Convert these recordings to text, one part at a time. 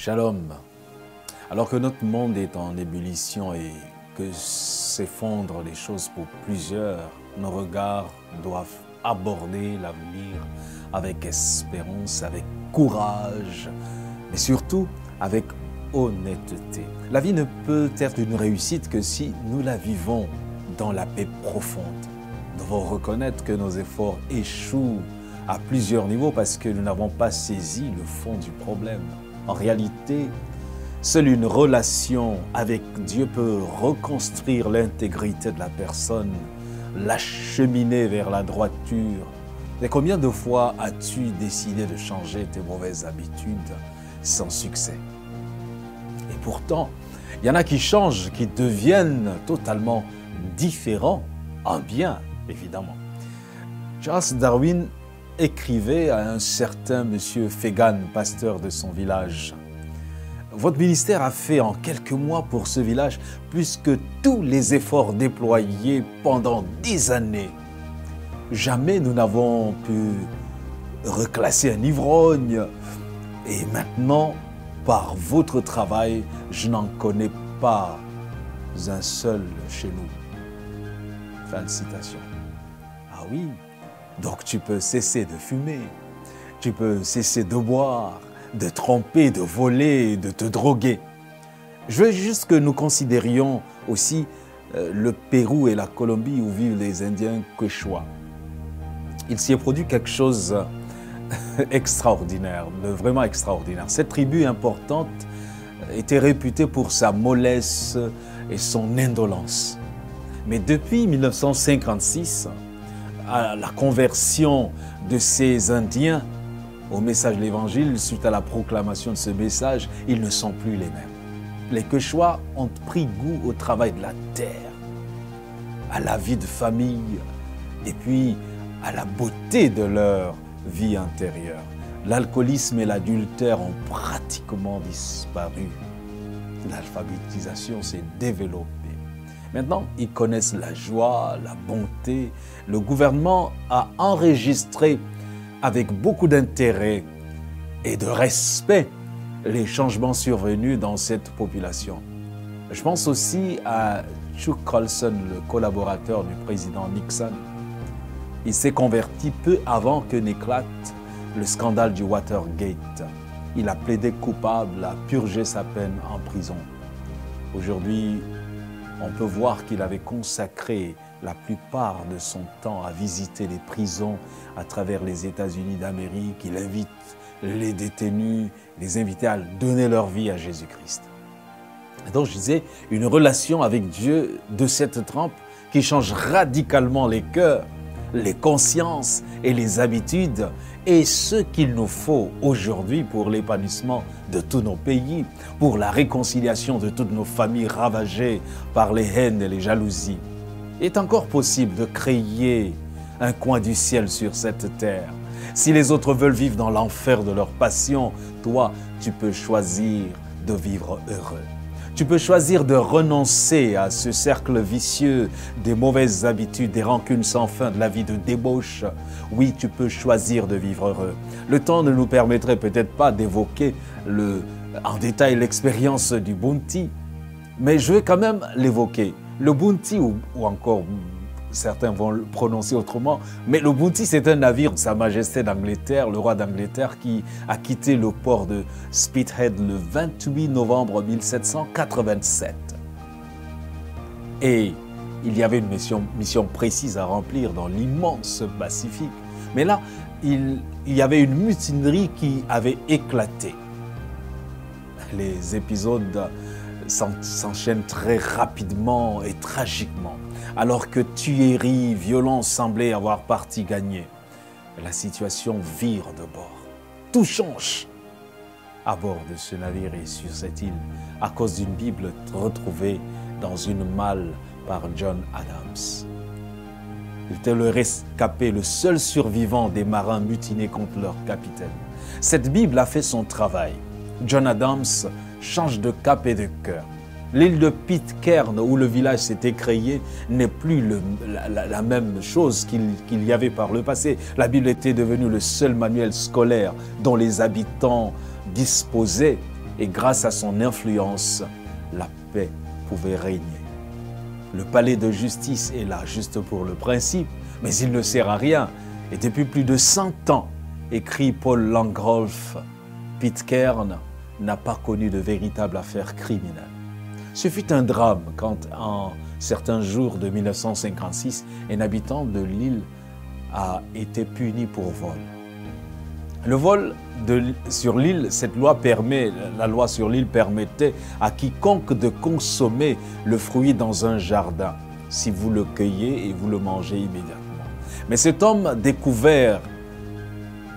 Shalom. Alors que notre monde est en ébullition et que s'effondrent les choses pour plusieurs, nos regards doivent aborder l'avenir avec espérance, avec courage, mais surtout avec honnêteté. La vie ne peut être une réussite que si nous la vivons dans la paix profonde. Nous devons reconnaître que nos efforts échouent à plusieurs niveaux parce que nous n'avons pas saisi le fond du problème. En réalité, seule une relation avec Dieu peut reconstruire l'intégrité de la personne, l'acheminer vers la droiture. Et combien de fois as-tu décidé de changer tes mauvaises habitudes sans succès? Et pourtant, il y en a qui changent, qui deviennent totalement différents, en bien, évidemment. Charles Darwin écrivait à un certain monsieur Fegan, pasteur de son village. Votre ministère a fait en quelques mois pour ce village plus que tous les efforts déployés pendant 10 années. Jamais nous n'avons pu reclasser un ivrogne. Et maintenant, par votre travail, je n'en connais pas un seul chez nous. Fin de citation. Ah oui, donc tu peux cesser de fumer, tu peux cesser de boire, de tromper, de voler, de te droguer. Je veux juste que nous considérions aussi le Pérou et la Colombie où vivent les Indiens Quechua. Il s'y est produit quelque chose extraordinaire, de vraiment extraordinaire. Cette tribu importante était réputée pour sa mollesse et son indolence. Mais depuis 1956, à la conversion de ces Indiens au message de l'Évangile, suite à la proclamation de ce message, ils ne sont plus les mêmes. Les Quechua ont pris goût au travail de la terre, à la vie de famille et puis à la beauté de leur vie intérieure. L'alcoolisme et l'adultère ont pratiquement disparu. L'alphabétisation s'est développée. Maintenant, ils connaissent la joie, la bonté. Le gouvernement a enregistré avec beaucoup d'intérêt et de respect les changements survenus dans cette population. Je pense aussi à Chuck Colson, le collaborateur du président Nixon. Il s'est converti peu avant que n'éclate le scandale du Watergate. Il a plaidé coupable, a purgé sa peine en prison. Aujourd'hui, on peut voir qu'il avait consacré la plupart de son temps à visiter les prisons à travers les États-Unis d'Amérique. Il invite les détenus, les invitait à donner leur vie à Jésus-Christ. Donc je disais, une relation avec Dieu de cette trempe qui change radicalement les cœurs, les consciences et les habitudes, et ce qu'il nous faut aujourd'hui pour l'épanouissement de tous nos pays, pour la réconciliation de toutes nos familles ravagées par les haines et les jalousies. Il est encore possible de créer un coin du ciel sur cette terre. Si les autres veulent vivre dans l'enfer de leur passion, toi, tu peux choisir de vivre heureux. Tu peux choisir de renoncer à ce cercle vicieux des mauvaises habitudes, des rancunes sans fin, de la vie de débauche. Oui, tu peux choisir de vivre heureux. Le temps ne nous permettrait peut-être pas d'évoquer en détail l'expérience du Bounty, mais je vais quand même l'évoquer. Le Bounty, ou encore certains vont le prononcer autrement, mais le Bounty, c'est un navire de Sa Majesté d'Angleterre, le roi d'Angleterre, qui a quitté le port de Spithead le 28 novembre 1787. Et il y avait une mission précise à remplir dans l'immense Pacifique. Mais là, il y avait une mutinerie qui avait éclaté. Les épisodes s'enchaînent très rapidement et tragiquement. Alors que tuerie, violence semblaient avoir partie gagnée, la situation vire de bord. Tout change à bord de ce navire et sur cette île à cause d'une Bible retrouvée dans une malle par John Adams. Il était le rescapé, le seul survivant des marins mutinés contre leur capitaine. Cette Bible a fait son travail. John Adams change de cap et de cœur. L'île de Pitcairn, où le village s'est écrayé, n'est plus la même chose qu'il y avait par le passé. La Bible était devenue le seul manuel scolaire dont les habitants disposaient et grâce à son influence, la paix pouvait régner. Le palais de justice est là juste pour le principe, mais il ne sert à rien. Et depuis plus de 100 ans, écrit Paul Langrolf, Pitcairn n'a pas connu de véritable affaire criminelle. Ce fut un drame quand, en certains jours de 1956, un habitant de l'île a été puni pour vol. Le vol sur l'île, la loi sur l'île permettait à quiconque de consommer le fruit dans un jardin, si vous le cueillez et vous le mangez immédiatement. Mais cet homme découvert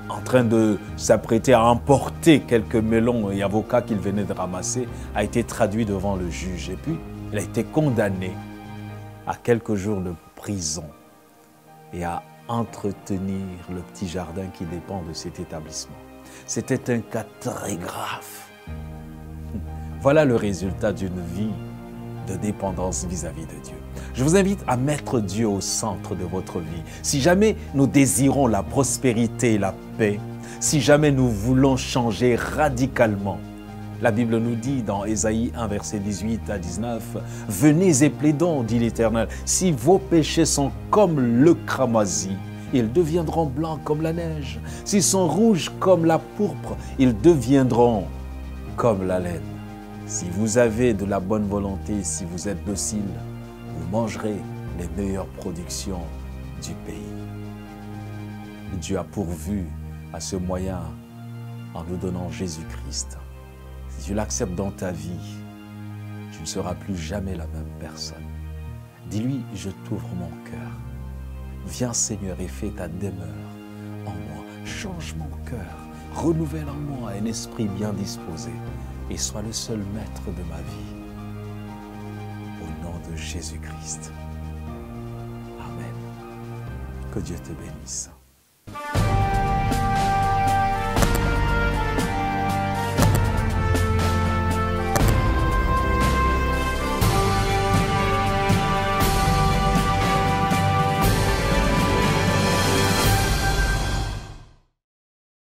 en train de s'apprêter à emporter quelques melons et avocats qu'il venait de ramasser, a été traduit devant le juge. Et puis, il a été condamné à quelques jours de prison et à entretenir le petit jardin qui dépend de cet établissement. C'était un cas très grave. Voilà le résultat d'une vie de dépendance vis-à-vis de Dieu. Je vous invite à mettre Dieu au centre de votre vie. Si jamais nous désirons la prospérité et la paix, si jamais nous voulons changer radicalement, la Bible nous dit dans Ésaïe 1, verset 18 à 19, « Venez et plaidons, dit l'Éternel, si vos péchés sont comme le cramoisi, ils deviendront blancs comme la neige. S'ils sont rouges comme la pourpre, ils deviendront comme la laine. Si vous avez de la bonne volonté, si vous êtes docile, vous mangerez les meilleures productions du pays. » Dieu a pourvu à ce moyen en nous donnant Jésus-Christ. Si tu l'acceptes dans ta vie, tu ne seras plus jamais la même personne. Dis-lui, je t'ouvre mon cœur. Viens Seigneur et fais ta demeure en moi. Change mon cœur, renouvelle en moi un esprit bien disposé et sois le seul maître de ma vie. Au nom de Jésus-Christ. Amen. Que Dieu te bénisse.